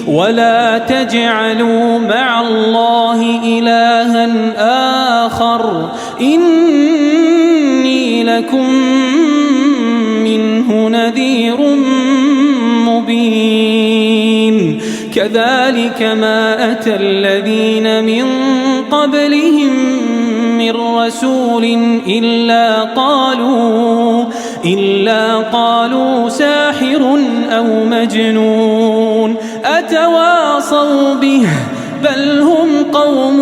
ولا تجعلوا مع الله إلها آخر إني لكم منه نذير مبين كذلك ما أتى الذين من قبلهم من رسول إلا قالوا ساحر أو مجنون أتواصوا به بل هم قوم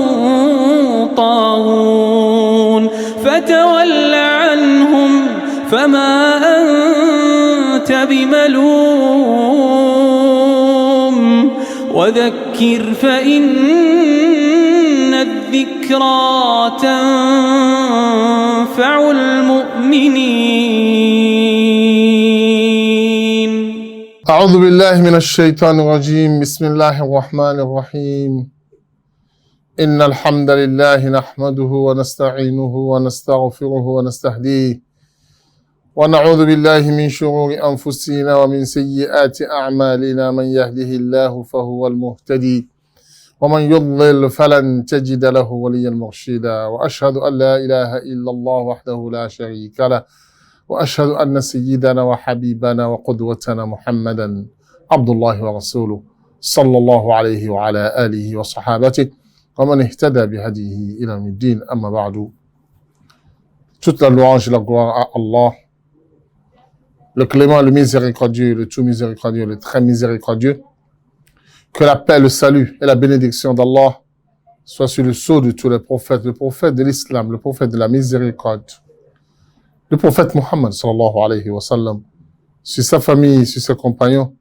طاغون فتول عنهم فما أنت بملوم وذكر فإن الذكرى تنفع المؤمنين. أعوذ بالله من الشيطان الرجيم. بسم الله الرحمن الرحيم. إن الحمد لله نحمده ونستعينه ونستغفره ونستهديه ونعوذ بالله من شرور أنفسنا ومن سيئات أعمالنا من يهده الله فهو المهتدي ومن يضلل فلن تجد له وليا مرشدا وأشهد أن لا إله إلا الله وحده لا شريك له وأشهد أن سيدنا وحبيبنا وقدوتنا محمدا عبد الله ورسوله صلى الله عليه وعلى آله وصحابته ومن اهتدى بهديه إلى يوم الدين. أما بعد. Toute la louange et la gloire à Allah, le clément, le miséricordieux, le tout miséricordieux, le très miséricordieux. Que la paix, le salut et la bénédiction d'Allah soient sur le sceau de tous les prophètes, le prophète de l'islam, le prophète de la miséricorde, le prophète Muhammad sallallahu alayhi wa sallam, sur sa famille, sur ses compagnons,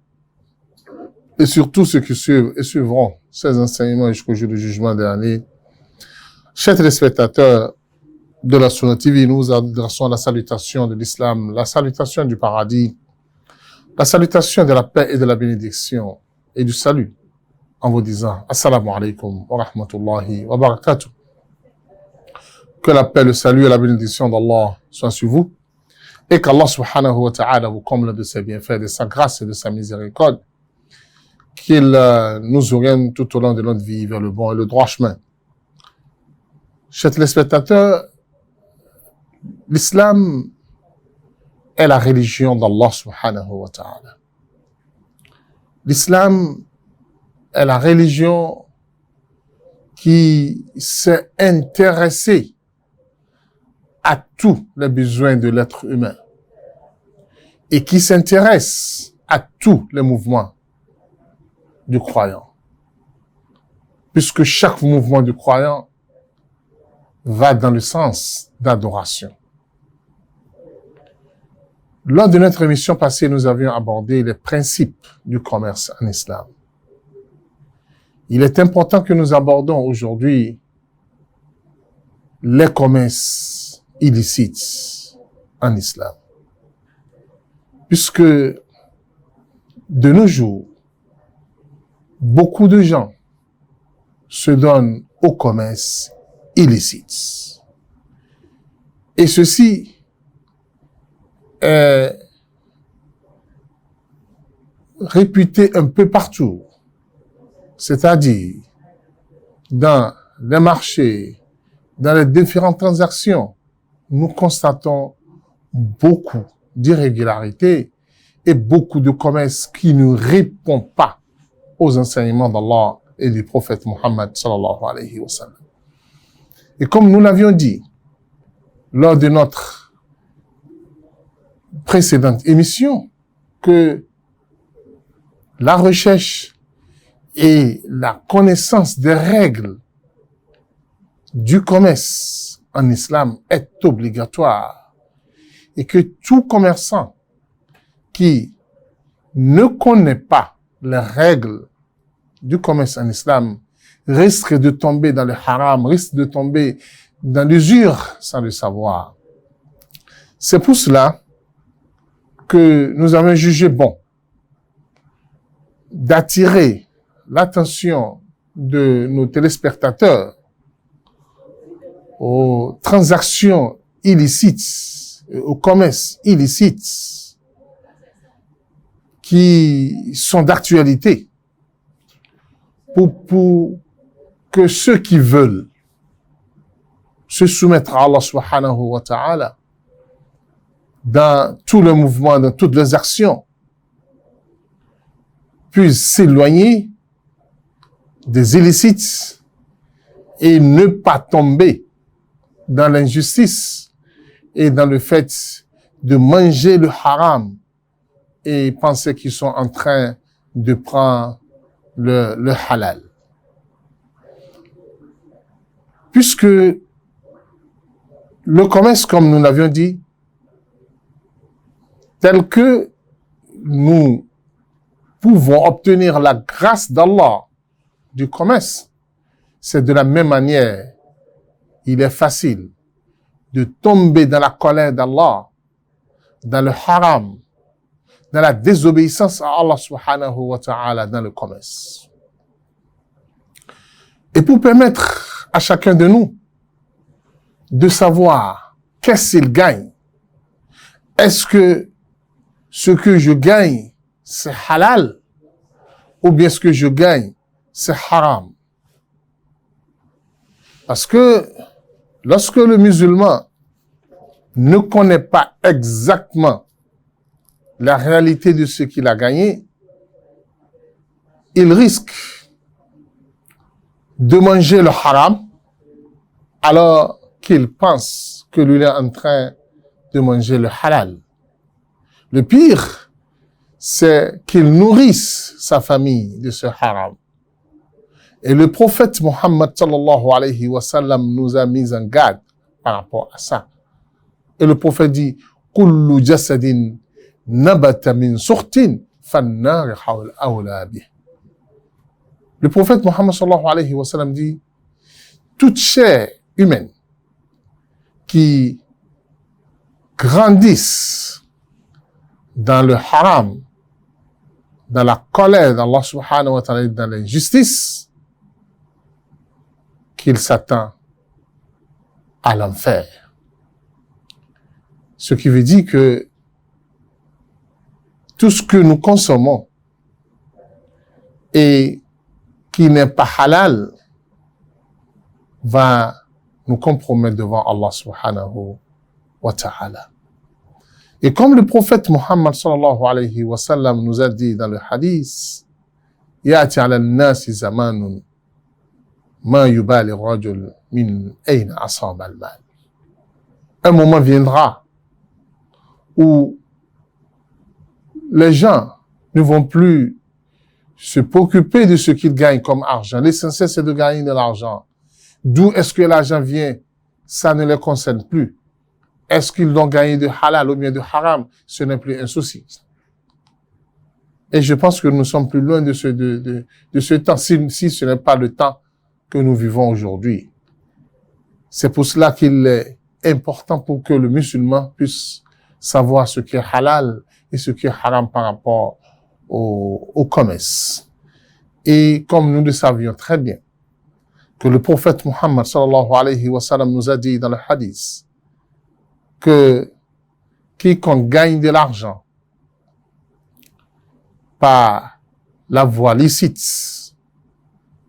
et sur tous ceux qui suivent et suivront ses enseignements jusqu'au jour du jugement dernier. Chers téléspectateurs de la Sunna TV, nous adressons la salutation de l'islam, la salutation du paradis, la salutation de la paix et de la bénédiction et du salut, en vous disant Assalamu alaikum wa rahmatullahi wa barakatuh. Que la paix, le salut et la bénédiction d'Allah soient sur vous et qu'Allah subhanahu wa ta'ala vous comble de ses bienfaits, de sa grâce et de sa miséricorde, qu'il nous oriente tout au long de notre vie vers le bon et le droit chemin. Chers téléspectateurs, l'islam est la religion d'Allah subhanahu wa ta'ala. L'islam est la religion qui s'est intéressée à tous les besoins de l'être humain et qui s'intéresse à tous les mouvements du croyant. Puisque chaque mouvement du croyant va dans le sens d'adoration. Lors de notre émission passée, nous avions abordé les principes du commerce en islam. Il est important que nous abordons aujourd'hui les commerces illicites en islam. Puisque de nos jours, beaucoup de gens se donnent au commerce illicite. Et ceci est réputé un peu partout. C'est-à-dire, dans les marchés, dans les différentes transactions, nous constatons beaucoup d'irrégularités et beaucoup de commerces qui ne répondent pas aux enseignements d'Allah et du prophète Muhammad sallallahu alayhi wa sallam. Et comme nous l'avions dit lors de notre précédente émission, que la recherche et la connaissance des règles du commerce en islam est obligatoire et que tout commerçant qui ne connaît pas les règles du commerce en islam risque de tomber dans le haram, risque de tomber dans l'usure sans le savoir. C'est pour cela que nous avons jugé bon d'attirer l'attention de nos téléspectateurs aux transactions illicites, au commerce illicite qui sont d'actualité pour que ceux qui veulent se soumettre à Allah subhanahu wa ta'ala dans tout le mouvement, dans toutes les actions, puissent s'éloigner des illicites et ne pas tomber dans l'injustice et dans le fait de manger le haram et penser qu'ils sont en train de prendre le halal. Puisque le commerce, comme nous l'avions dit, tel que nous pouvons obtenir la grâce d'Allah du commerce, c'est de la même manière, il est facile de tomber dans la colère d'Allah, dans le haram, dans la désobéissance à Allah subhanahu wa ta'ala dans le commerce. Et pour permettre à chacun de nous de savoir qu'est-ce qu'il gagne, est-ce que ce que je gagne, c'est halal, ou bien ce que je gagne, c'est haram? Parce que lorsque le musulman ne connaît pas exactement la réalité de ce qu'il a gagné, il risque de manger le haram alors qu'il pense que lui est en train de manger le halal. Le pire, c'est qu'il nourrisse sa famille de ce haram. Et le prophète Muhammad sallallahu alayhi wa sallam nous a mis en garde par rapport à ça. Et le prophète dit, kullu jasadin nabata min sukhtin fannar awla bih. Le prophète Muhammad sallallahu alayhi wa sallam dit, toute chair humaine qui grandisse dans le haram, dans la colère d'Allah subhanahu wa ta'ala, dans l'injustice, qu'il s'attend à l'enfer. Ce qui veut dire que tout ce que nous consommons et qui n'est pas halal va nous compromettre devant Allah subhanahu wa ta'ala. Et comme le prophète Muhammad sallallahu alayhi wa sallam nous a dit dans le hadith, ya'ti ala an-nasi zamanun ma yubali rajul min ayna asaba al-mal. Un moment viendra où les gens ne vont plus se préoccuper de ce qu'ils gagnent comme argent. L'essentiel, c'est de gagner de l'argent. D'où est-ce que l'argent vient? Ça ne les concerne plus. Est-ce qu'ils l'ont gagné de halal ou bien de haram? Ce n'est plus un souci. Et je pense que nous sommes plus loin de ce temps, si ce n'est pas le temps que nous vivons aujourd'hui. C'est pour cela qu'il est important pour que le musulman puisse savoir ce qui est halal et ce qui est haram par rapport au commerce. Et comme nous le savions très bien, que le prophète Muhammad sallallahu alayhi wa sallam nous a dit dans le hadith que quiconque gagne de l'argent par la voie licite,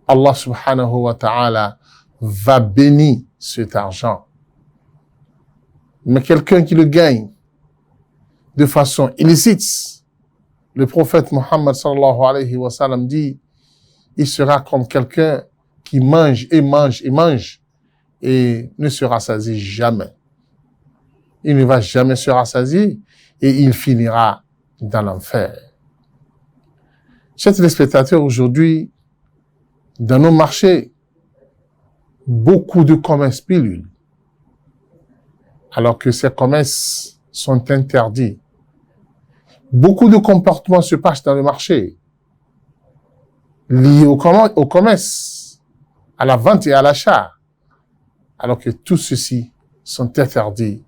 Allah subhanahu wa ta'ala va bénir cet argent. Mais quelqu'un qui le gagne de façon illicite, le prophète Muhammad sallallahu alayhi wa sallam dit, il sera comme quelqu'un qui mange et mange et mange et ne se rassasie jamais. Il ne va jamais se rassasier et il finira dans l'enfer. Chers téléspectateurs, aujourd'hui, dans nos marchés, beaucoup de commerces pilules, alors que ces commerces sont interdits. Beaucoup de comportements se passent dans le marché, liés au commerce, à la vente et à l'achat, alors que tout ceci sont interdits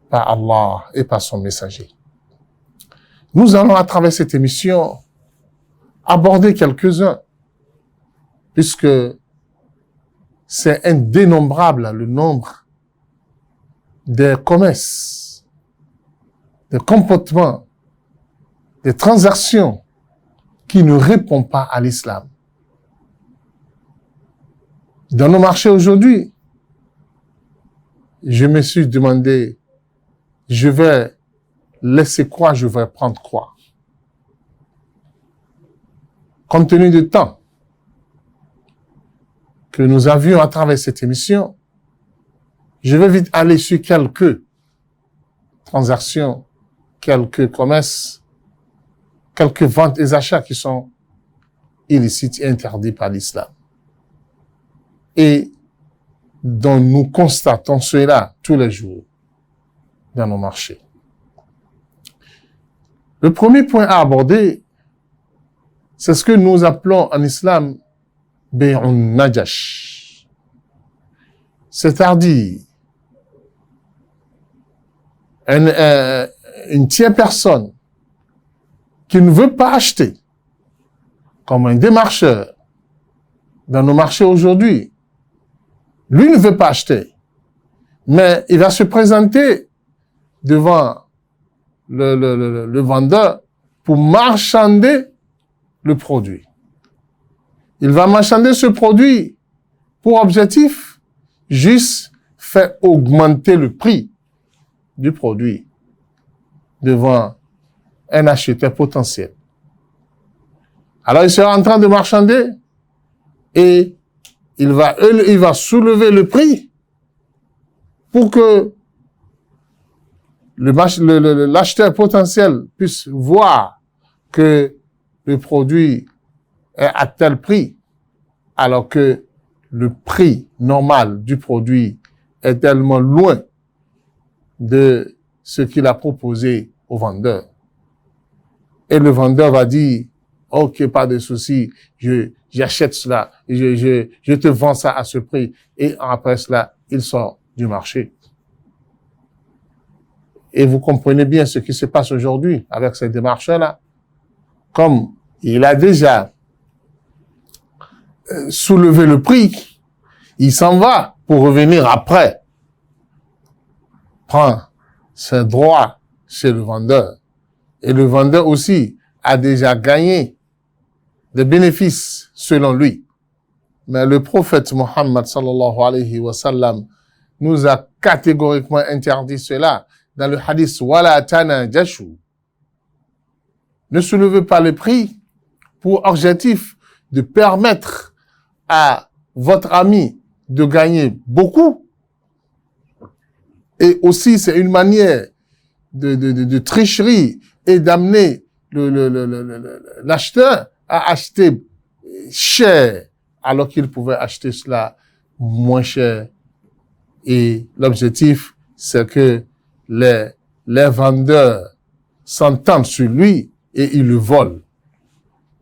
par Allah et par son messager. Nous allons, à travers cette émission, aborder quelques-uns, puisque c'est indénombrable le nombre des commerces, des comportements, des transactions qui ne répondent pas à l'islam. Dans nos marchés aujourd'hui, je me suis demandé, je vais laisser quoi, je vais prendre quoi? Compte tenu du temps que nous avions à travers cette émission, je vais vite aller sur quelques transactions, quelques commerces, quelques ventes et achats qui sont illicites et interdits par l'islam. Et dont nous constatons cela tous les jours dans nos marchés. Le premier point à aborder, c'est ce que nous appelons en islam Bay'un Najash. C'est-à-dire, une tierce personne qui ne veut pas acheter, comme un démarcheur dans nos marchés aujourd'hui, lui ne veut pas acheter, mais il va se présenter devant le vendeur pour marchander le produit. Il va marchander ce produit pour objectif juste faire augmenter le prix du produit devant un acheteur potentiel. Alors il sera en train de marchander et il va soulever le prix pour que l'acheteur potentiel puisse voir que le produit est à tel prix, alors que le prix normal du produit est tellement loin de ce qu'il a proposé au vendeur. Et le vendeur va dire, OK, pas de souci, j'achète cela, je te vends ça à ce prix. Et après cela, il sort du marché. Et vous comprenez bien ce qui se passe aujourd'hui avec ces démarcheurs-là. Comme il a déjà soulevé le prix, il s'en va pour revenir après. Prend ses droits chez le vendeur. Et le vendeur aussi a déjà gagné des bénéfices selon lui. Mais le prophète Mohammed sallallahu alayhi wa sallam nous a catégoriquement interdit cela dans le hadith wala tanajashu. Ne soulevez pas le prix pour objectif de permettre à votre ami de gagner beaucoup. Et aussi, c'est une manière de tricherie et d'amener l'acheteur à acheter cher alors qu'il pouvait acheter cela moins cher. Et l'objectif, c'est que les vendeurs s'entendent sur lui et ils le volent.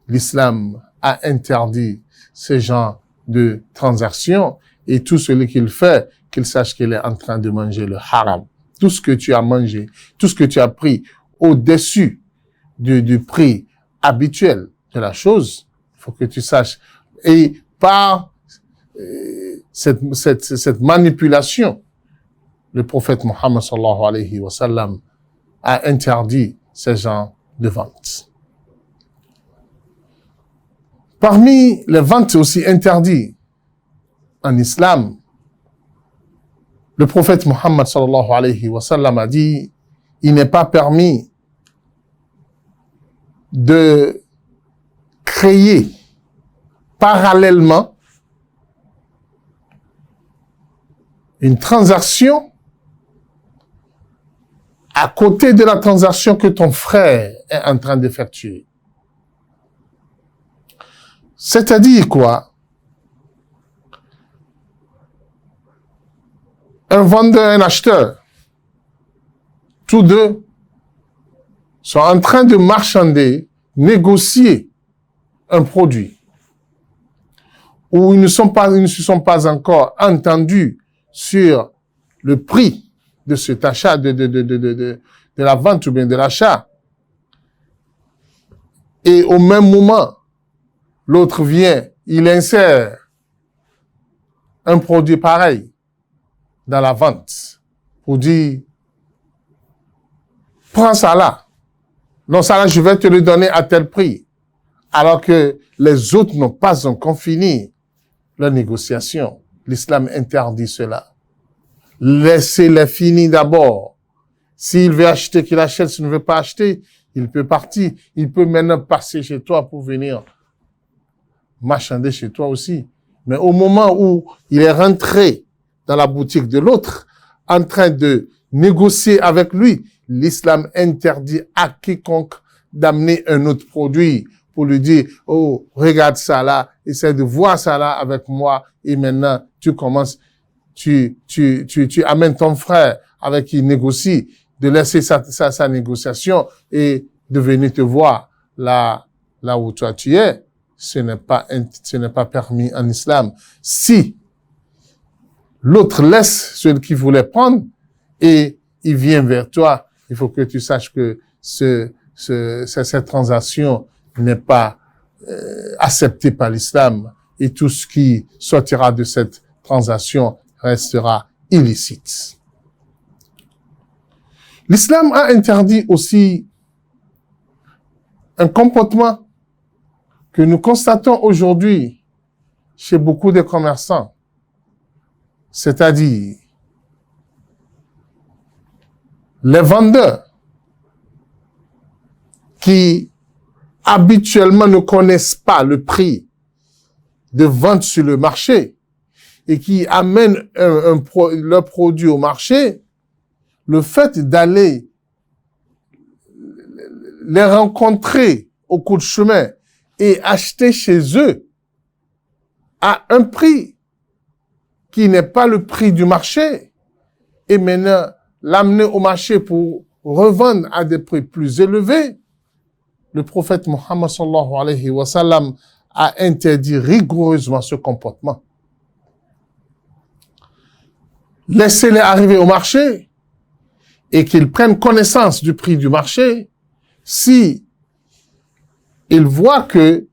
L'islam a interdit ce genre de transactions et tout celui qu'il fait, qu'il sache qu'il est en train de manger le haram. Tout ce que tu as mangé, tout ce que tu as pris au-dessus du prix habituel de la chose, il faut que tu saches. Et par cette manipulation, le prophète Mohammed sallallahu alayhi wa sallam a interdit ce genre de vente. Parmi les ventes aussi interdites en islam, le prophète Mohammed sallallahu alayhi wa sallam a dit, il n'est pas permis de créer parallèlement une transaction à côté de la transaction que ton frère est en train d'effectuer. C'est-à-dire quoi? Un vendeur et un acheteur, tous deux sont en train de marchander, négocier un produit où ils ne se sont pas encore entendus sur le prix de cet achat, de la vente ou bien de l'achat. Et au même moment, l'autre vient, il insère un produit pareil dans la vente pour dire, prends ça là. Non, ça là, je vais te le donner à tel prix. Alors que les autres n'ont pas encore fini la négociation. L'islam interdit cela. Laissez-les finir d'abord. S'il veut acheter, qu'il achète. S'il ne veut pas acheter, il peut partir. Il peut maintenant passer chez toi pour venir marchander chez toi aussi. Mais au moment où il est rentré dans la boutique de l'autre, en train de négocier avec lui, l'islam interdit à quiconque d'amener un autre produit pour lui dire, oh, regarde ça là, essaie de voir ça là avec moi, et maintenant, tu commences, tu amènes ton frère avec qui il négocie, de laisser sa négociation et de venir te voir là où toi tu es. Ce n'est pas permis en islam. Si l'autre laisse celui qui voulait prendre et il vient vers toi, il faut que tu saches que cette transaction n'est pas acceptée par l'islam et tout ce qui sortira de cette transaction restera illicite. L'islam a interdit aussi un comportement que nous constatons aujourd'hui chez beaucoup de commerçants, c'est-à-dire les vendeurs qui habituellement ne connaissent pas le prix de vente sur le marché et qui amènent leur produit au marché, le fait d'aller les rencontrer au cours de chemin et acheter chez eux à un prix qui n'est pas le prix du marché et maintenant l'amener au marché pour revendre à des prix plus élevés, le prophète Mohammed sallallahu alayhi wa sallam a interdit rigoureusement ce comportement. Laissez-les arriver au marché et qu'ils prennent connaissance du prix du marché. Si il voit que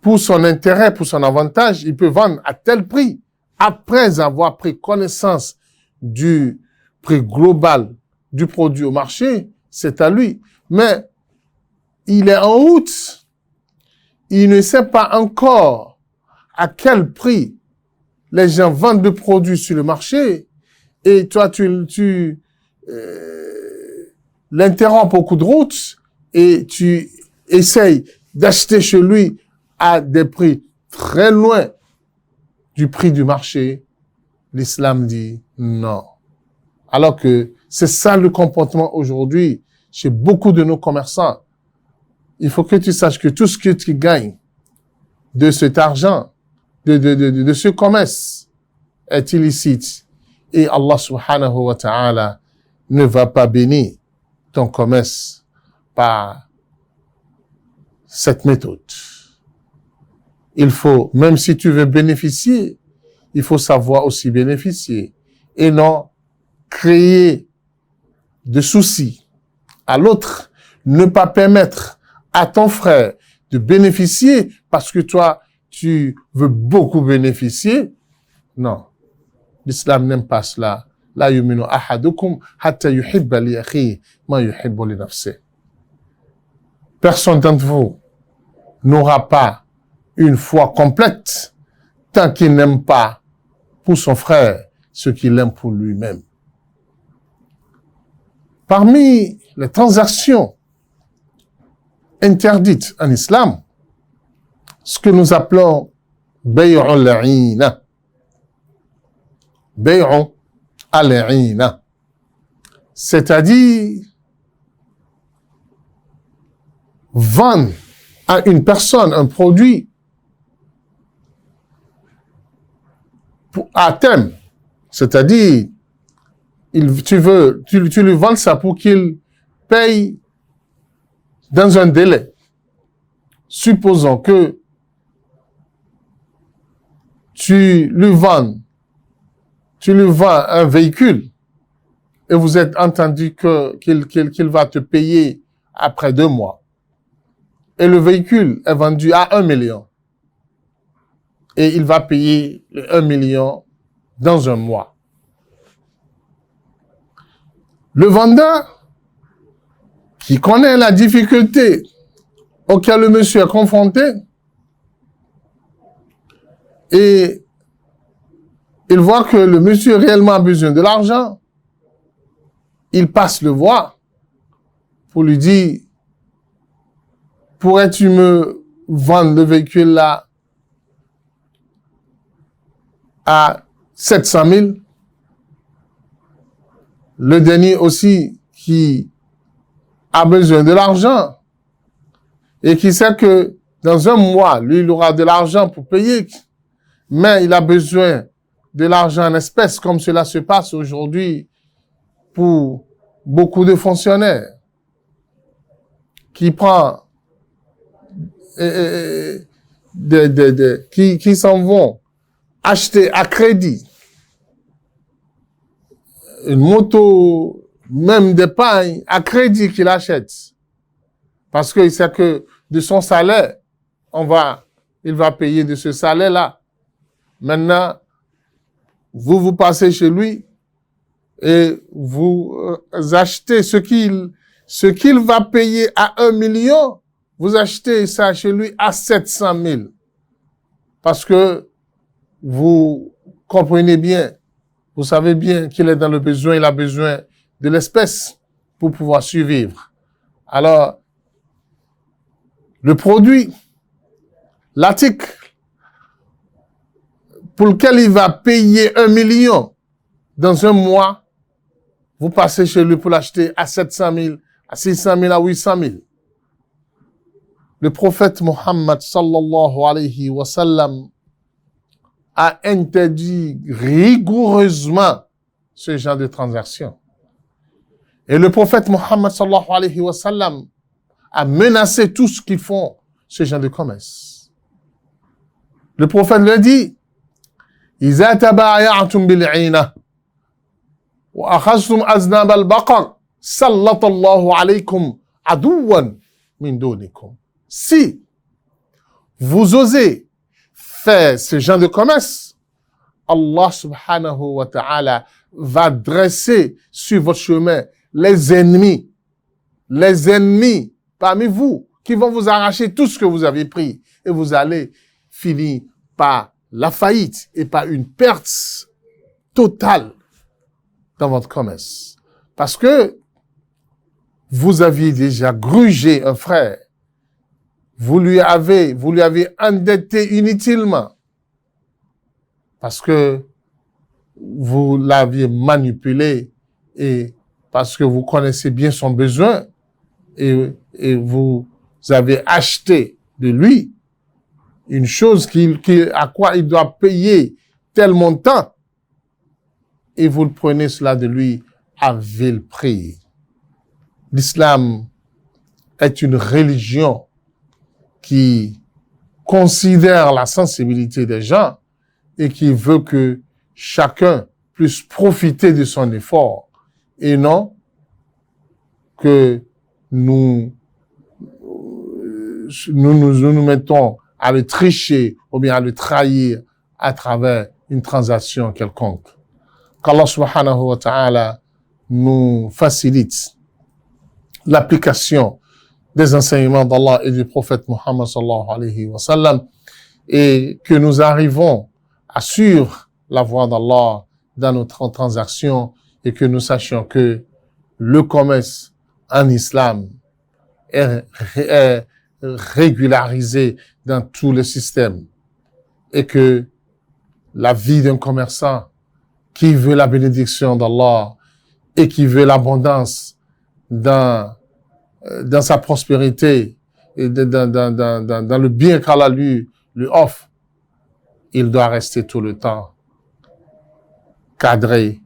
pour son intérêt, pour son avantage, il peut vendre à tel prix après avoir pris connaissance du prix global du produit au marché, c'est à lui. Mais il est en route, il ne sait pas encore à quel prix les gens vendent le produit sur le marché et toi tu l'interromps au coup de route et tu essayes d'acheter chez lui à des prix très loin du prix du marché. L'islam dit non. Alors que c'est ça le comportement aujourd'hui chez beaucoup de nos commerçants. Il faut que tu saches que tout ce que tu gagnes de cet argent, de ce commerce est illicite. Et Allah subhanahu wa ta'ala ne va pas bénir ton commerce par cette méthode. Il faut, même si tu veux bénéficier, il faut savoir aussi bénéficier et non créer de soucis à l'autre, ne pas permettre à ton frère de bénéficier parce que toi, tu veux beaucoup bénéficier. Non. L'islam n'aime pas cela. La yuminu ahadukum hatta yuhibba li akhihi ma yuhibbu li nafsihi. Personne d'entre vous n'aura pas une foi complète tant qu'il n'aime pas pour son frère ce qu'il aime pour lui-même. Parmi les transactions interdites en islam, ce que nous appelons bay'u al-'ina. Bay'u al-'ina. C'est-à-dire vendre à une personne un produit à terme. C'est-à-dire, tu lui vends ça pour qu'il paye dans un délai. Supposons que tu lui vends un véhicule et vous êtes entendu qu'il va te payer après 2 mois. Et le véhicule est vendu à 1 million. Et il va payer le 1 million dans un mois. Le vendeur, qui connaît la difficulté auquel le monsieur est confronté, et il voit que le monsieur réellement a besoin de l'argent, il passe le voir pour lui dire, pourrais-tu me vendre le véhicule là à 700 000? Le dernier aussi qui a besoin de l'argent et qui sait que dans un mois, lui, il aura de l'argent pour payer, mais il a besoin de l'argent en espèces, comme cela se passe aujourd'hui pour beaucoup de fonctionnaires qui prend qui s'en vont acheter à crédit une moto, même d'épargne, à crédit qu'il achète. Parce qu'il sait que de son salaire, il va payer de ce salaire-là. Maintenant, vous passez chez lui et vous achetez ce qu'il va payer à 1 million, vous achetez ça chez lui à 700 000. Parce que vous comprenez bien, vous savez bien qu'il est dans le besoin, il a besoin de l'espèce pour pouvoir survivre. Alors, le produit, l'article pour lequel il va payer 1 million dans un mois, vous passez chez lui pour l'acheter à 700 000, à 600 000, à 800 000. Le prophète Mohammed sallallahu alayhi wa sallam a interdit rigoureusement ce genre de transaction. Et le prophète Mohammed sallallahu alayhi wa sallam a menacé tous ceux qui font ce genre de commerce. Le prophète le dit, إذا تبايعتم بالعينة وأخذتم أذناب البقر سلط الله عليكم عدوا من دونكم. Si vous osez faire ce genre de commerce, Allah subhanahu wa ta'ala va dresser sur votre chemin les ennemis parmi vous qui vont vous arracher tout ce que vous avez pris et vous allez finir par la faillite et par une perte totale dans votre commerce. Parce que vous aviez déjà grugé un frère. Vous lui avez endetté inutilement. Parce que vous l'aviez manipulé et parce que vous connaissez bien son besoin et vous avez acheté de lui une chose à quoi il doit payer tel montant et vous le prenez cela de lui à vil prix. L'islam est une religion qui considère la sensibilité des gens et qui veut que chacun puisse profiter de son effort et non que nous mettons à le tricher ou bien à le trahir à travers une transaction quelconque. Qu'Allah subhanahu wa ta'ala nous facilite l'application des enseignements d'Allah et du prophète Muhammad sallallahu alayhi wa sallam et que nous arrivons à suivre la voie d'Allah dans notre transaction et que nous sachions que le commerce en islam est régularisé dans tout le système et que la vie d'un commerçant qui veut la bénédiction d'Allah et qui veut l'abondance dans sa prospérité et dans le bien qu'Allah lui offre, il doit rester tout le temps cadré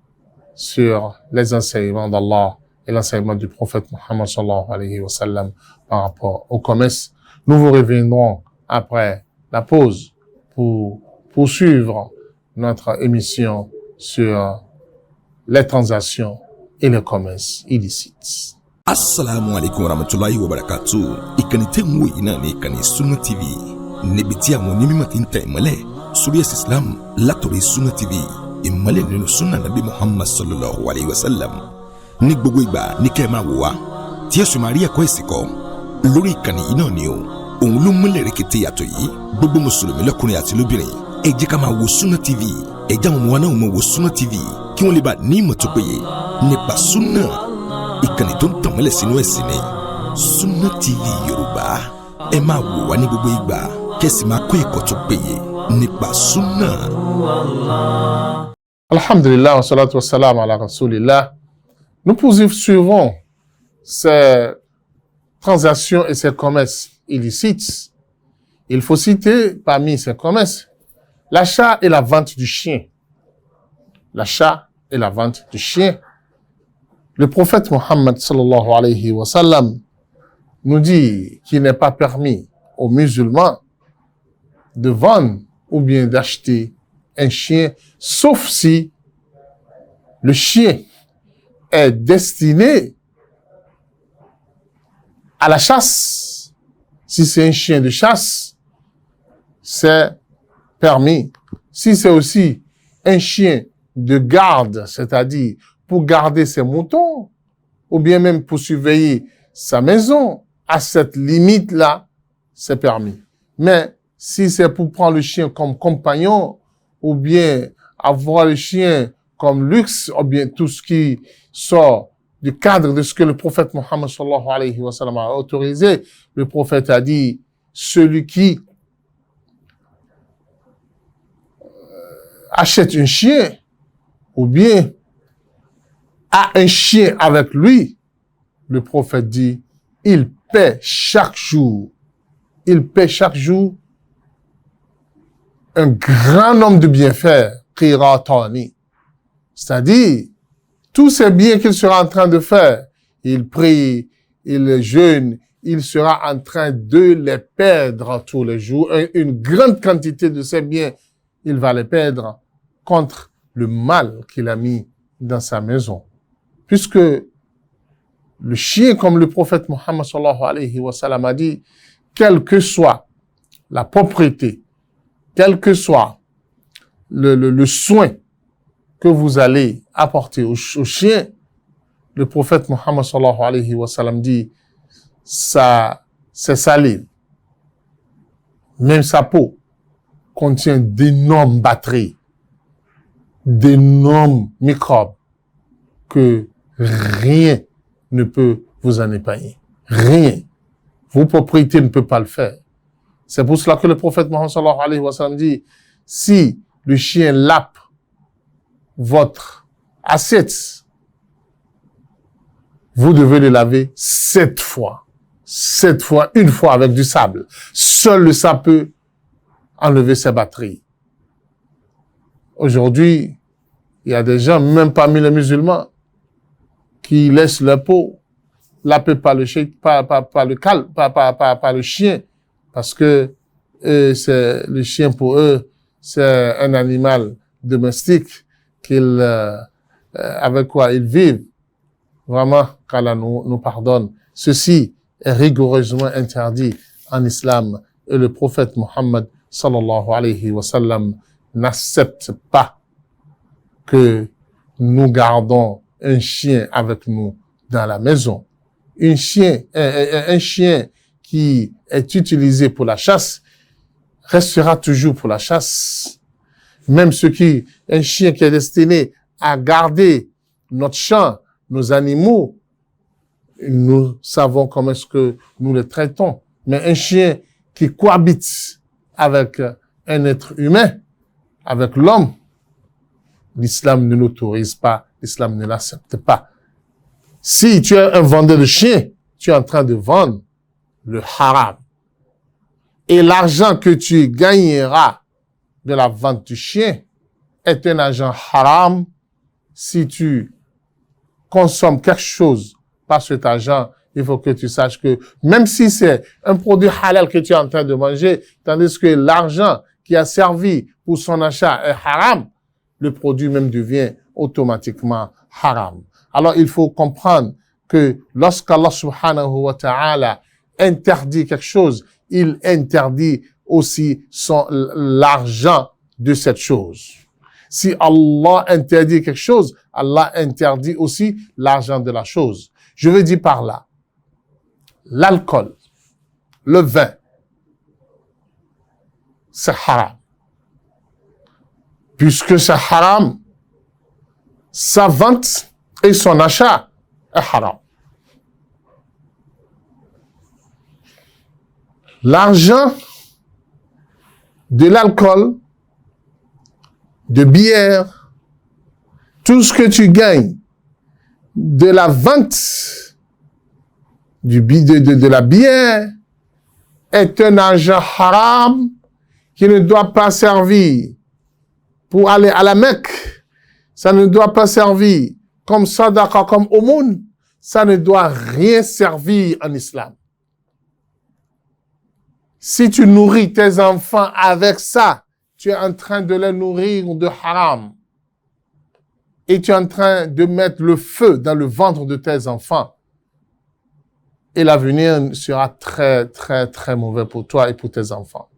sur les enseignements d'Allah et l'enseignement du prophète Muhammad sallallahu alayhi wa sallam par rapport au commerce. Nous vous reviendrons après la pause pour poursuivre notre émission sur les transactions et le commerce illicite. Assalamu alaikum warahmatullahi wabarakatuh. Ìkànnì tẹ́ ń wò yìí náà ní ìkànnì Sunna TV. Níbi tí àwọn onímọ̀ ti ń tẹ ìmọ́lẹ̀ sórí ẹ̀sìn Islam látọ̀rí Sunna TV. Ìmọ́lẹ̀ nínú Sunna Nabi Muhammad sallallahu alayhi wa sallam. Ní gbogbo ìgbà ní kẹ́ ẹ máa wò wá tí ẹ sì máa rí ẹ̀kọ́ ẹ̀sìn kọ́ lórí ìkànnì yìí náà ni o. Òun ló múlẹ̀ rẹ̀kẹ̀tẹ̀ yàtọ̀ yìí. Gbogbo mùsùlùmí lọ́kùnrin àti lóbìnrin ẹ jẹ́ ká máa wo Sunna TV. ẹ̀já àwọn ọmọ wa náà mọ̀ wò Sunna TV kí wọ́n lè bá ní ìmọ̀ tó péye nípa Sunna. Ìkànnì tó ń tàn mọ́lẹ̀ sínú ẹ̀sìn ni Sunna TV Yorùbá. Ẹ máa wò wá ní gbogbo ìgbà kẹ́sì máa kó ẹ̀kọ́ tó péye nípa Sunna. Alhamdulillah wa salatu wa salam ala rasulillah. Nous poursuivons ces transactions et ces commerces illicites. Il faut citer parmi ces commerces l'achat et la vente du chien. L'achat et la vente du chien. Le prophète Mohammed sallallahu alayhi wa sallam nous dit qu'il n'est pas permis aux musulmans de vendre ou bien d'acheter un chien, sauf si le chien est destiné à la chasse. Si c'est un chien de chasse, c'est permis. Si c'est aussi un chien de garde, c'est-à-dire pour garder ses moutons, ou bien même pour surveiller sa maison, à cette limite-là, c'est permis. Mais si c'est pour prendre le chien comme compagnon, ou bien avoir le chien comme luxe, ou bien tout ce qui sort du cadre de ce que le prophète Mohammed sallallahu alayhi wa sallam a autorisé, le prophète a dit, celui qui achète un chien, ou bien a un chien avec lui, le prophète dit, il paie chaque jour un grand nombre de bienfaits, qiratani. C'est-à-dire, tous ces biens qu'il sera en train de faire, il prie, il jeûne, il sera en train de les perdre tous les jours. Une grande quantité de ces biens, il va les perdre contre le mal qu'il a mis dans sa maison. Puisque le chien, comme le prophète Mohammed sallallahu alayhi wa sallam a dit, quelle que soit la propriété, quel que soit le soin que vous allez apporter au chien, le prophète Mohammed sallallahu alayhi wa sallam dit, ça, c'est salive. Même sa peau contient d'énormes batteries, d'énormes microbes que rien ne peut vous en épargner. Rien. Vos propriétés ne peuvent pas le faire. C'est pour cela que le prophète Mohammed sallallahu alayhi wa sallam dit, si le chien lappe votre assiette, vous devez le laver 7 fois. 7 fois, une fois avec du sable. Seul le sable peut enlever ses batteries. Aujourd'hui, il y a des gens, même parmi les musulmans, qui laissent leur peau lapper par le chien, par le chien, parce que c'est le chien pour eux, c'est un animal domestique avec quoi ils vivent. Vraiment, qu'Allah nous pardonne. Ceci est rigoureusement interdit en islam et le prophète Mohammed sallallahu alayhi wa sallam n'accepte pas que nous gardons un chien avec nous dans la maison. Un chien qui est utilisé pour la chasse restera toujours pour la chasse. Même un chien qui est destiné à garder notre champ, nos animaux, nous savons comment est-ce que nous les traitons. Mais un chien qui cohabite avec un être humain, avec l'homme, l'islam ne l'autorise pas, l'islam ne l'accepte pas. Si tu es un vendeur de chiens, tu es en train de vendre le haram. Et l'argent que tu gagneras de la vente du chien est un argent haram. Si tu consommes quelque chose par cet argent, il faut que tu saches que même si c'est un produit halal que tu es en train de manger, tandis que l'argent qui a servi pour son achat est haram, le produit même devient automatiquement haram. Alors il faut comprendre que lorsqu'Allah subhanahu wa ta'ala interdit quelque chose, il interdit aussi l'argent de cette chose. Si Allah interdit quelque chose, Allah interdit aussi l'argent de la chose. Je veux dire par là, l'alcool, le vin, c'est haram. puisque c'est haram, sa vente et son achat est haram. L'argent de l'alcool, de bière, tout ce que tu gagnes de la vente de la bière est un argent haram qui ne doit pas servir pour aller à la Mecque. Ça ne doit pas servir comme sadaqa, comme aumône. Ça ne doit rien servir en islam. Si tu nourris tes enfants avec ça, tu es en train de les nourrir de haram. Et tu es en train de mettre le feu dans le ventre de tes enfants. Et l'avenir sera très, très, très mauvais pour toi et pour tes enfants.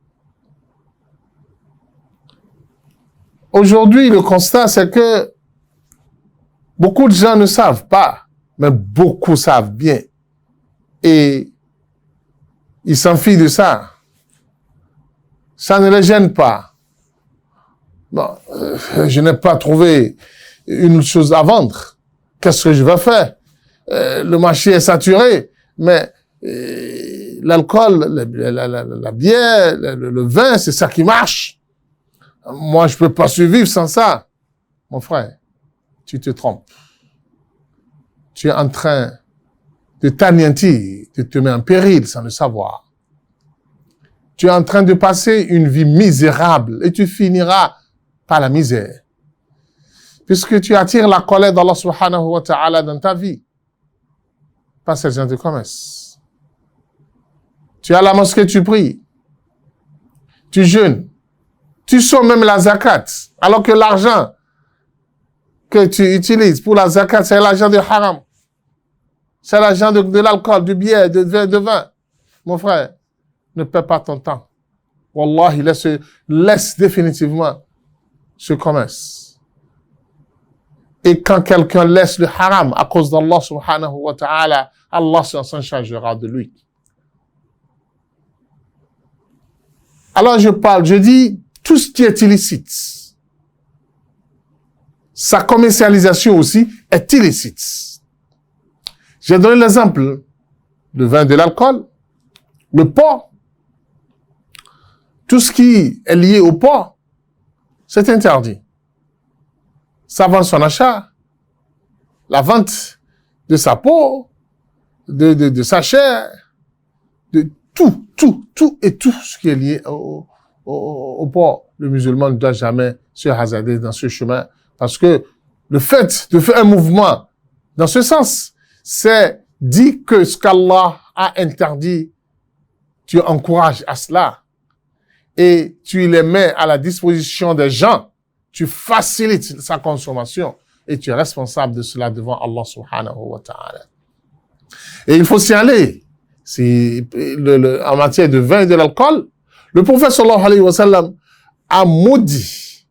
Aujourd'hui, le constat, c'est que beaucoup de gens ne savent pas, mais beaucoup savent bien. Et ils s'enfuient de ça. Ça ne les gêne pas. Bon, je n'ai pas trouvé une chose à vendre. Qu'est-ce que je vais faire? Le marché est saturé, mais l'alcool, la bière, le vin, c'est ça qui marche. Moi, je peux pas survivre sans ça. Mon frère, tu te trompes. Tu es en train de t'anéantir, de te mettre en péril sans le savoir. Tu es en train de passer une vie misérable et tu finiras par la misère. Puisque tu attires la colère d'Allah subhanahu wa ta'ala dans ta vie. Pas ces gens de commerce. Tu as la mosquée, tu pries. Tu jeûnes. Tu sors même la zakat. Alors que l'argent que tu utilises pour la zakat, c'est l'argent de haram. C'est l'argent de l'alcool, du bière, de vin. Mon frère, ne perds pas ton temps. Wallahi, laisse définitivement ce commerce. Et quand quelqu'un laisse le haram à cause d'Allah subhanahu wa ta'ala, Allah s'en chargera de lui. Alors je dis, tout ce qui est illicite, sa commercialisation aussi est illicite. J'ai donné l'exemple, le vin, de l'alcool, le porc, tout ce qui est lié au porc, c'est interdit. Sa vente, son achat, la vente de sa peau, de sa chair, de tout ce qui est lié au porc. Le musulman ne doit jamais se hasarder dans ce chemin parce que le fait de faire un mouvement dans ce sens, c'est dire que ce qu'Allah a interdit, tu encourages à cela et tu les mets à la disposition des gens. Tu facilites sa consommation et tu es responsable de cela devant Allah subhanahu wa ta'ala. Et il faut s'y aller. En matière de vin et de l'alcool, le prophète sallallahu alayhi wa sallam a maudit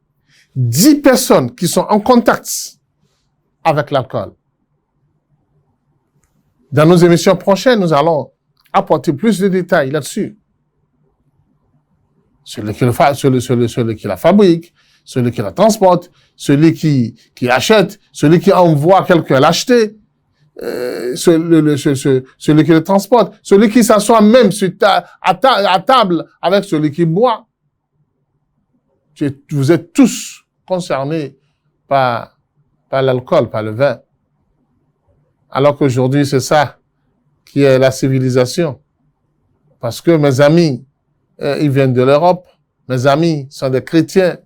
10 personnes qui sont en contact avec l'alcool. Dans nos émissions prochaines, nous allons apporter plus de détails là-dessus. Celui qui la fabrique, celui qui la transporte, celui qui achète, celui qui envoie quelqu'un l'acheter, celui qui le transporte, celui qui s'assoit même à table avec celui qui boit. Vous êtes tous concernés par l'alcool, par le vin. Alors qu'aujourd'hui, c'est ça qui est la civilisation. Parce que mes amis, ils viennent de l'Europe, mes amis sont des chrétiens,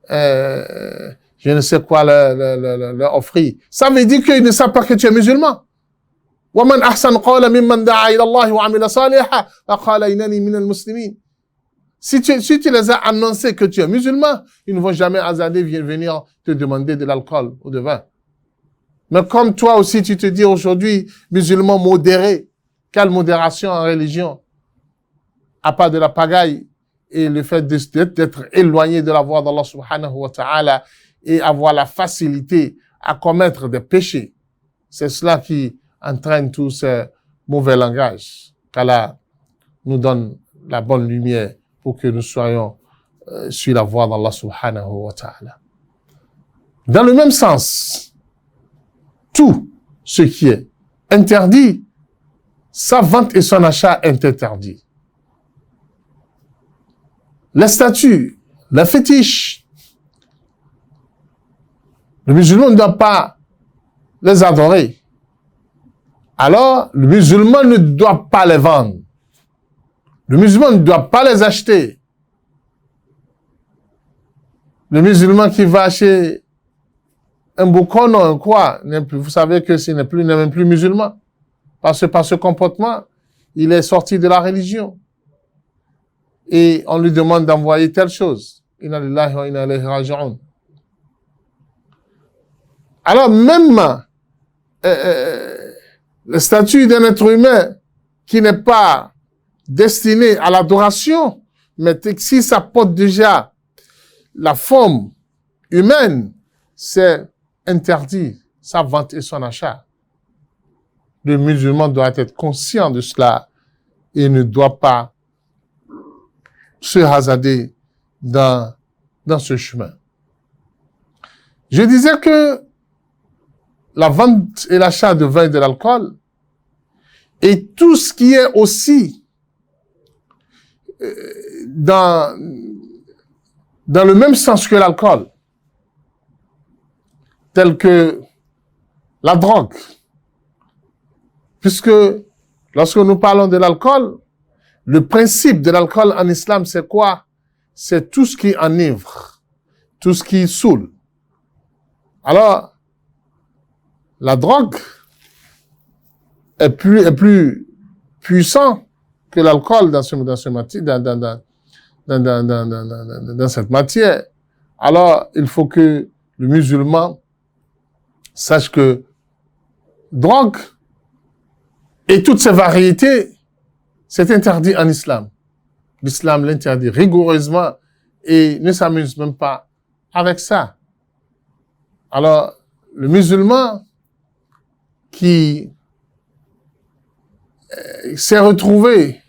je ne sais quoi leur offrir. Ça veut dire qu'ils ne savent pas que tu es musulman. وَمَنْ أَحْسَنُ قَوْلًا مِمَّنْ دَعَا إِلَى اللَّهِ وَعَمِلَ صَالِحًا وَقَالَ إِنَّنِي مِنَ الْمُسْلِمِينَ. Si tu les as annoncés que tu es musulman, ils ne vont jamais hasarder venir te demander de l'alcool ou de vin. Mais comme toi aussi, tu te dis aujourd'hui, musulman modéré, quelle modération en religion? À part de la pagaille et le fait d'être éloigné de la voie d'Allah subhanahu wa ta'ala et avoir la facilité à commettre des péchés. C'est cela qui entraîne tout ce mauvais langage. Qu'Allah nous donne la bonne lumière pour que nous soyons sur la voie d'Allah subhanahu wa ta'ala. Dans le même sens, tout ce qui est interdit, sa vente et son achat est interdit. Les statues, les fétiches, le musulman ne doit pas les adorer. Alors, le musulman ne doit pas les vendre. Le musulman ne doit pas les acheter. Le musulman qui va acheter un boucan ou un quoi, vous savez que ce n'est même plus musulman. Parce que par ce comportement, il est sorti de la religion. Et on lui demande d'envoyer telle chose. Inna lillahi wa inna ilayhi raji'un. Alors même le statut d'un être humain qui n'est pas destiné à l'adoration, mais si ça porte déjà la forme humaine, c'est interdit sa vente et son achat. Le musulman doit être conscient de cela et ne doit pas se hasarder dans ce chemin. Je disais que la vente et l'achat de vin et de l'alcool et tout ce qui est aussi dans le même sens que l'alcool, tel que la drogue. Puisque lorsque nous parlons de l'alcool, le principe de l'alcool en islam, c'est quoi? C'est tout ce qui enivre, tout ce qui saoule. Alors, la drogue est plus puissant que l'alcool dans cette matière. Alors, il faut que le musulman sache que drogue et toutes ces variétés, c'est interdit en islam. L'islam l'interdit rigoureusement et ne s'amuse même pas avec ça. Alors, le musulman qui s'est retrouvé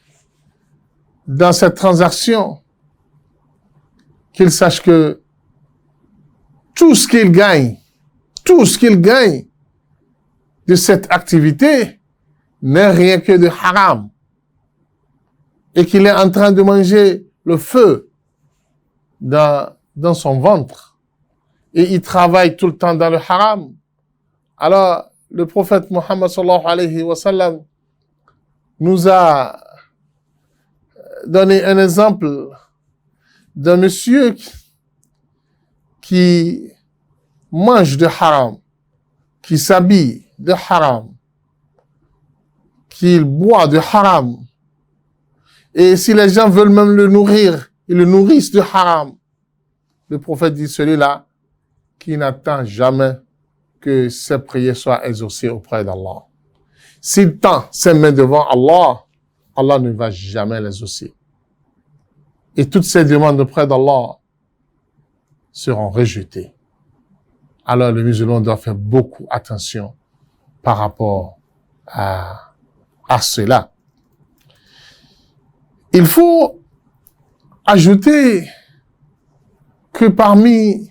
dans cette transaction, qu'il sache que tout ce qu'il gagne de cette activité n'est rien que de haram. Et qu'il est en train de manger le feu dans son ventre. Et il travaille tout le temps dans le haram. Alors, le prophète Mohammed sallallahu alayhi wa sallam nous a donné un exemple d'un monsieur qui mange de haram, qui s'habille de haram, qui boit de haram. Et si les gens veulent même le nourrir, ils le nourrissent de haram. Le prophète dit celui-là qui n'attend jamais que ses prières soient exaucées auprès d'Allah. S'il tend ses mains devant Allah, Allah ne va jamais les exaucer. Et toutes ses demandes auprès d'Allah seront rejetées. Alors le musulman doit faire beaucoup attention par rapport à cela. Il faut ajouter que parmi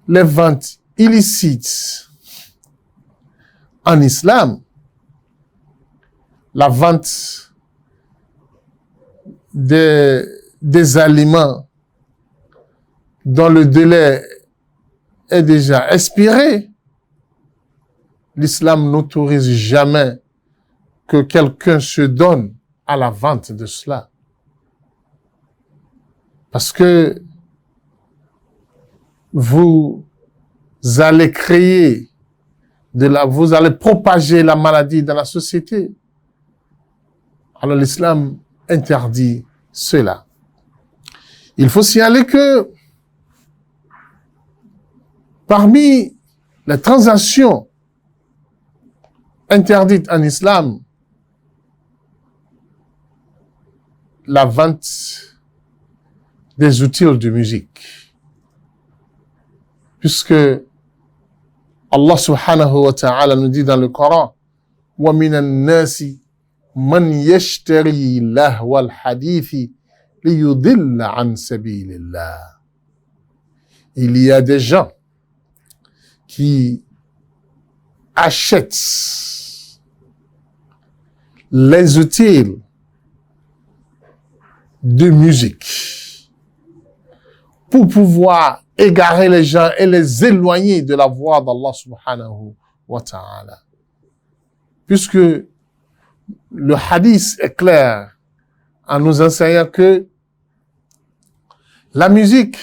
les ventes illicites en islam, la vente des aliments dont le délai est déjà expiré, l'islam n'autorise jamais que quelqu'un se donne à la vente de cela. Parce que vous allez vous allez propager la maladie dans la société. Alors l'islam interdit cela. Il faut signaler que parmi les transactions interdites en islam, la vente des outils de musique. Puisque Allah subhanahu wa ta'ala nous dit dans le Coran, وَمِنَ النَّاسِ مَنْ يَشْتَرِي لَهْوَ الْحَدِيثِ لِيُضِلَّ عَنْ سَبِيلِ اللَّهِ. Il y a des gens qui achètent les outils de musique pour pouvoir égarer les gens et les éloigner de la voie d'Allah subhanahu wa ta'ala. Puisque le hadith est clair en nous enseignant que la musique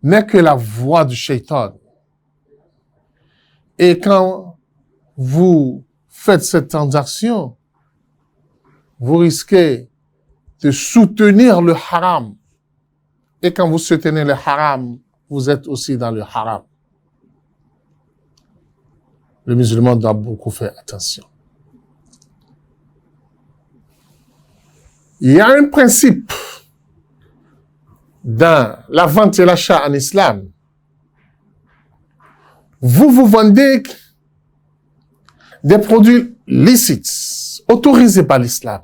n'est que la voix du shaitan. Et quand vous faites cette transaction, vous risquez de soutenir le haram. Et quand vous soutenez le haram, vous êtes aussi dans le haram. Le musulman doit beaucoup faire attention. Il y a un principe dans la vente et l'achat en islam. Vous vendez des produits licites, autorisés par l'islam.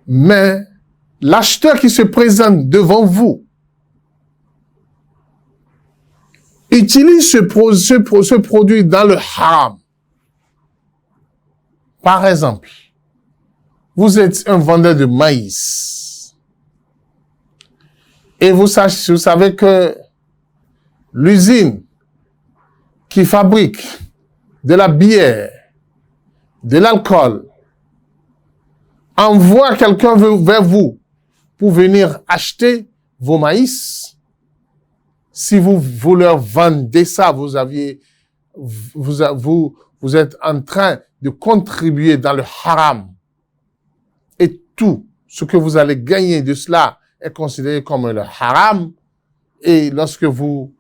Mais l'acheteur qui se présente devant vous utilise ce produit dans le haram. Par exemple, vous êtes un vendeur de maïs et vous savez que l'usine qui fabrique de la bière, de l'alcool, envoie quelqu'un vers vous pour venir acheter vos maïs. Si vous leur vendez ça, vous êtes en train de contribuer dans le haram. Et tout ce que vous allez gagner de cela est considéré comme le haram. Et lorsque vous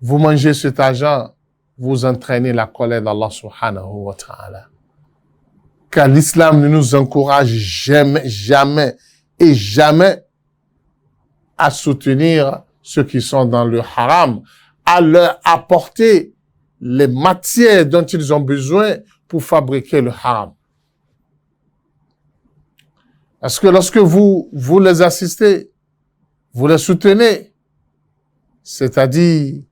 mangez cet argent, vous entraînez la colère d'Allah subhanahu wa ta'ala. Car l'islam ne nous encourage jamais à soutenir ceux qui sont dans le haram, à leur apporter les matières dont ils ont besoin pour fabriquer le haram. Parce que lorsque vous les assistez, vous les soutenez, c'est-à-dire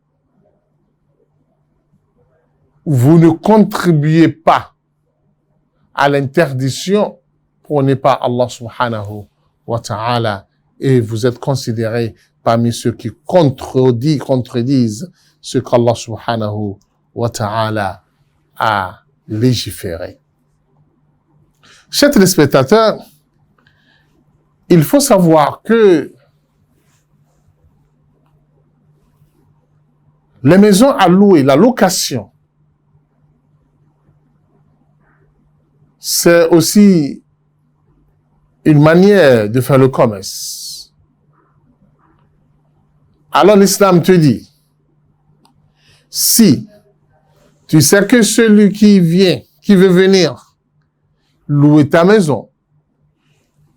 vous ne contribuez pas à l'interdiction, prônée par Allah subhanahu wa ta'ala, et vous êtes considérés parmi ceux qui contredisent ce qu'Allah subhanahu wa ta'ala a légiféré. Chers téléspectateurs, il faut savoir que les maisons à louer, la location, c'est aussi une manière de faire le commerce. Alors l'islam te dit, si tu sais que celui qui veut venir louer ta maison,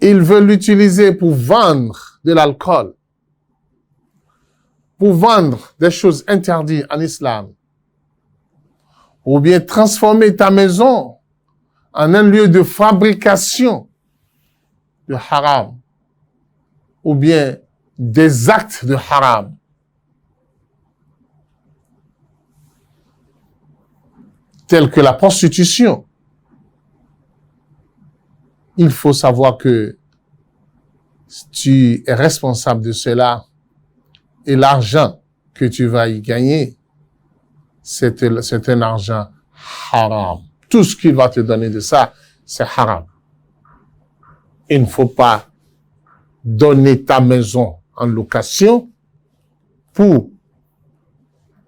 il veut l'utiliser pour vendre de l'alcool, pour vendre des choses interdites en islam, ou bien transformer ta maison en un lieu de fabrication de haram, ou bien des actes de haram. Tels que la prostitution. Il faut savoir que tu es responsable de cela et l'argent que tu vas y gagner, c'est un argent haram. Tout ce qu'il va te donner de ça, c'est haram. Il ne faut pas donner ta maison en location pour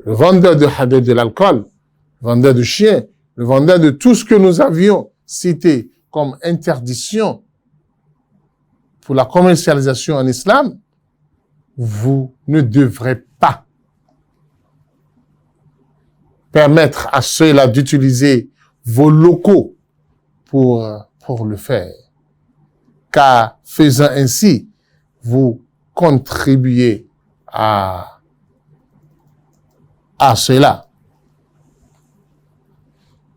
le vendeur de l'alcool, le vendeur de chiens, le vendeur de tout ce que nous avions cité comme interdiction pour la commercialisation en islam. Vous ne devrez pas permettre à ceux-là d'utiliser vos locaux pour le faire. Car faisant ainsi, vous contribuez à cela.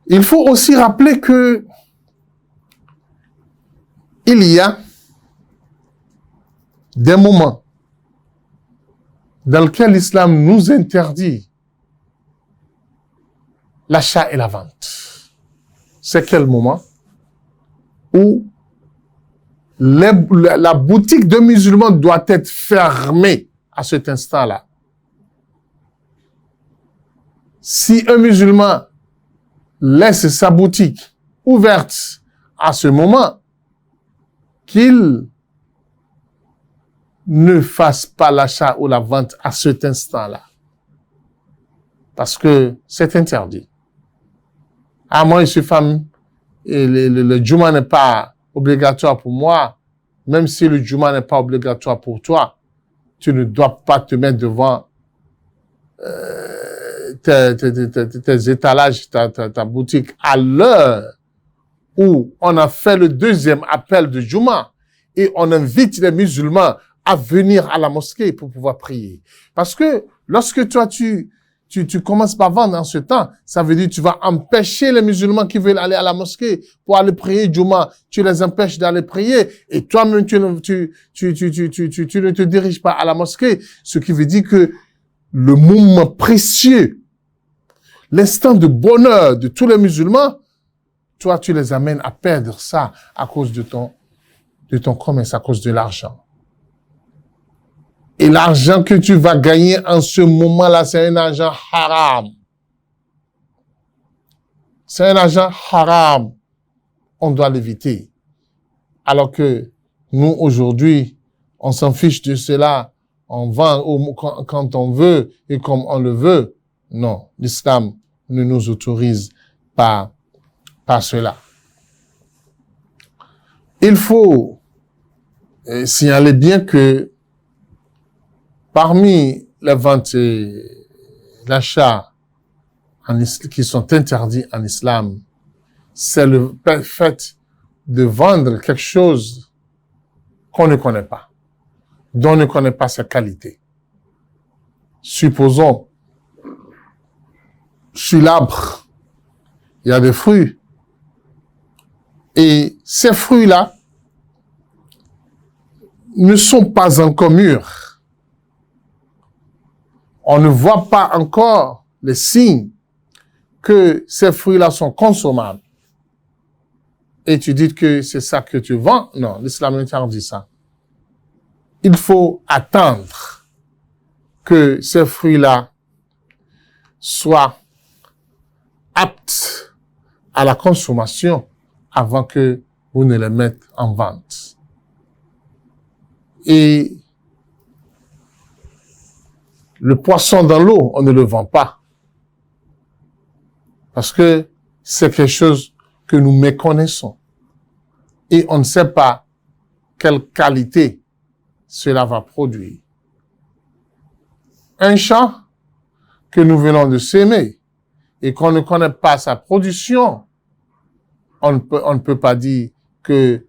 Il faut aussi rappeler que il y a des moments dans lesquels l'islam nous interdit l'achat et la vente. C'est quel moment? Où la boutique de musulmans doit être fermée à cet instant-là. Si un musulman laisse sa boutique ouverte à ce moment, qu'il ne fasse pas l'achat ou la vente à cet instant-là. Parce que c'est interdit. À moi, je suis femme, et le Juma n'est pas obligatoire pour moi, même si le Juma n'est pas obligatoire pour toi, tu ne dois pas te mettre devant tes étalages, ta boutique à l'heure où on a fait le deuxième appel de Juma et on invite les musulmans à venir à la mosquée pour pouvoir prier. Parce que lorsque toi, tu commences par vendre en ce temps, ça veut dire que tu vas empêcher les musulmans qui veulent aller à la mosquée pour aller prier Juma. Tu les empêches d'aller prier et toi-même, tu ne te diriges pas à la mosquée. Ce qui veut dire que le moment précieux, l'instant de bonheur de tous les musulmans, toi, tu les amènes à perdre ça à cause de ton commerce, à cause de l'argent. Et l'argent que tu vas gagner en ce moment-là, c'est un argent haram. C'est un argent haram. On doit l'éviter. Alors que nous, aujourd'hui, on s'en fiche de cela. On vend quand on veut et comme on le veut. Non, l'islam ne nous autorise pas cela. Il faut signaler bien que parmi les ventes et l'achat qui sont interdits en islam, c'est le fait de vendre quelque chose qu'on ne connaît pas, dont on ne connaît pas sa qualité. Supposons, sur l'arbre, il y a des fruits, et ces fruits-là ne sont pas encore mûrs. On ne voit pas encore les signes que ces fruits-là sont consommables. Et tu dis que c'est ça que tu vends? Non, l'islam interdit ça. Il faut attendre que ces fruits-là soient aptes à la consommation avant que vous ne les mettez en vente. Et le poisson dans l'eau, on ne le vend pas. Parce que c'est quelque chose que nous méconnaissons. Et on ne sait pas quelle qualité cela va produire. Un champ que nous venons de s'aimer et qu'on ne connaît pas sa production, on ne peut pas dire que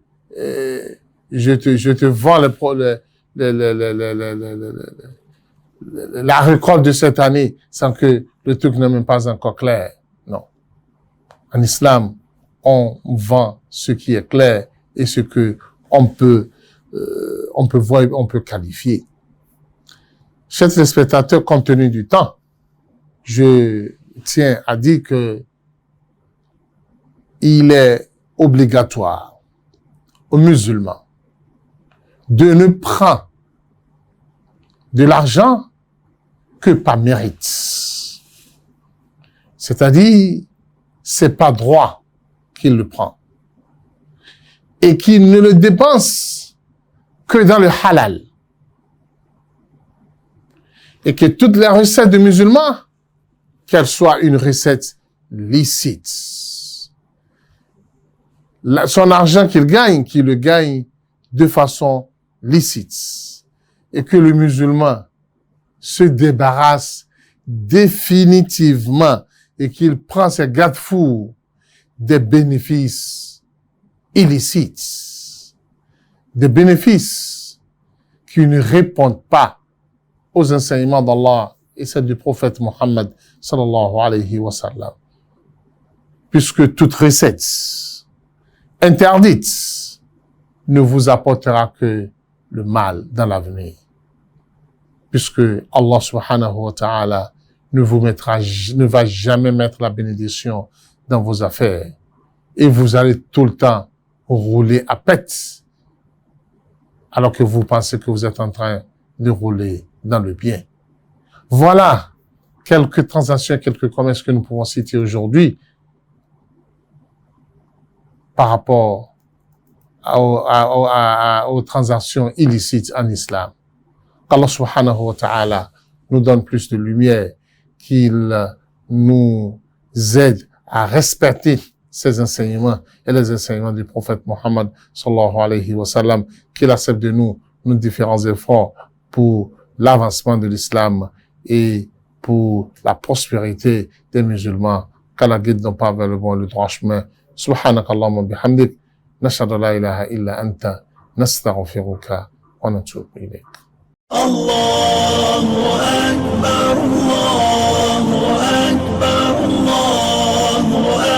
je te vends la récolte de cette année sans que le truc n'est même pas encore clair. Non. En islam, on vend ce qui est clair et ce que on peut voir, on peut qualifier. Chers téléspectateurs, compte tenu du temps, je tiens à dire que il est obligatoire aux musulmans de ne prendre de l'argent que par mérite. C'est-à-dire, c'est pas droit qu'il le prend. Et qu'il ne le dépense que dans le halal. Et que toutes les recettes de musulmans, qu'elles soient une recette licite. Son argent qu'il le gagne de façon licite. Et que le musulman se débarrasse définitivement et qu'il prend ses garde-fous des bénéfices illicites, des bénéfices qui ne répondent pas aux enseignements d'Allah et celles du prophète Mohammed sallallahu alayhi wa sallam. Puisque toute recette interdite ne vous apportera que le mal dans l'avenir. Puisque Allah subhanahu wa ta'ala ne va jamais mettre la bénédiction dans vos affaires. Et vous allez tout le temps rouler à pète, alors que vous pensez que vous êtes en train de rouler dans le bien. Voilà quelques transactions, quelques commerces que nous pouvons citer aujourd'hui par rapport aux transactions illicites en islam. Qu'Allah subhanahu wa ta'ala nous donne plus de lumière, qu'il nous aide à respecter ses enseignements et les enseignements du prophète Mohammed sallallahu alayhi wa sallam, qu'il accepte de nous nos différents efforts pour l'avancement de l'islam et pour la prospérité des musulmans, qu'Allah guide non pas vers le bon et le droit chemin. Subhanakallahumma bihamdik, nashhadu la ilaha illa anta, nastaghfiruka wa natubu ilayk. Allahu akbar, Allahu akbar, Allahu akbar.